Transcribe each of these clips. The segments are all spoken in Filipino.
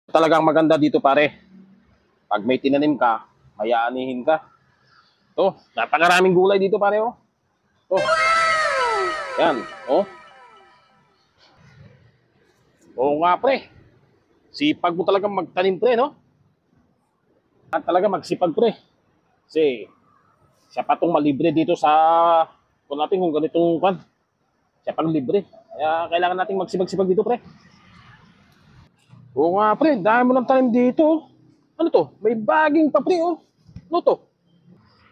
Talagang maganda dito pare. Pag may tinanim ka, may aanihin ka. To, napakaraming gulay dito pare oh. To. Yan, oh. Oo nga pre. Sipag mo talagang magtanim pre, no? At talaga magsipag pre. Kasi siya pa tong malibre dito sa kung natin kung ganitong kan. Siya pa libre. Kaya kailangan nating magsipag-sipag dito pre. Oo nga pre, dami mo ng tanim dito. Oh. Ano to? May baging pa pre oh. Ano to?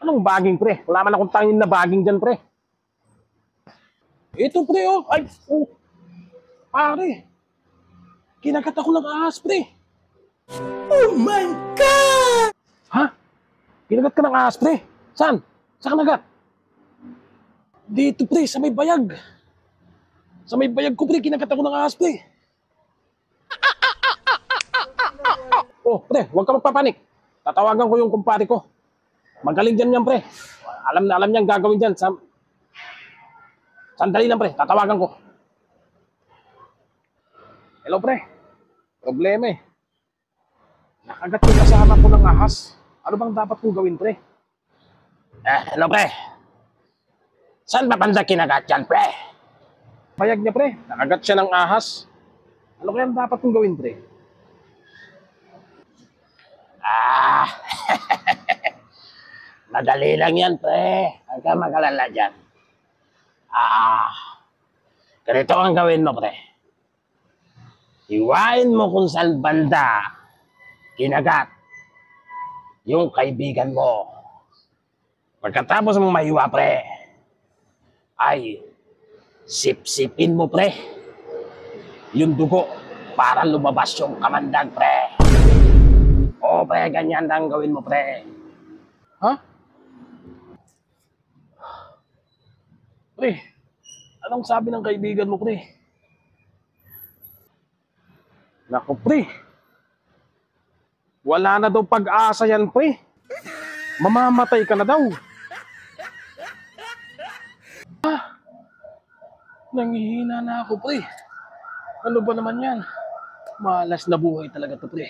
Anong baging pre? Wala man akong tanim na baging dyan pre. Ito pre oh. Ay, oh. Pare. Kinagat ako ng ahas pre. Oh my God! Ha? Kinagat ka ng ahas pre? Saan? Saan ka nagat? Dito pre, sa may bayag. Sa may bayag ko pre, kinagat ako ng ahas pre. Oh pre, huwag ka magpapanik. Tatawagan ko yung kumpare ko. Magaling dyan yan pre. Alam na alam niyang gagawin dyan. Sandali lang pre, tatawagan ko. Hello pre, problema eh. Nakagat yung kasama ko ng ahas. Ano bang dapat kong gawin pre? Hello pre. Saan ba banda kinagat yan pre? Bayag niya pre, nakagat siya ng ahas. Ano kaya dapat kong gawin pre? Madali lang yan pre. Huwag ka mag-alala dyan. Ganito ang gawin mo pre. Iwain mo kung saan banda kinagat yung kaibigan mo. Pagkatapos mong mahiwa pre, ay sip-sipin mo pre yung dugo para lumabas yung kamandag pre. Oo pre, ganyan lang gawin mo pre. Ha? Pre, anong sabi ng kaibigan mo pre? Naku pre, wala na daw pag-asa yan pre. Mamamatay ka na daw. Nangihina na ako pre. Ano ba naman yan? Malas na buhay talaga to pre.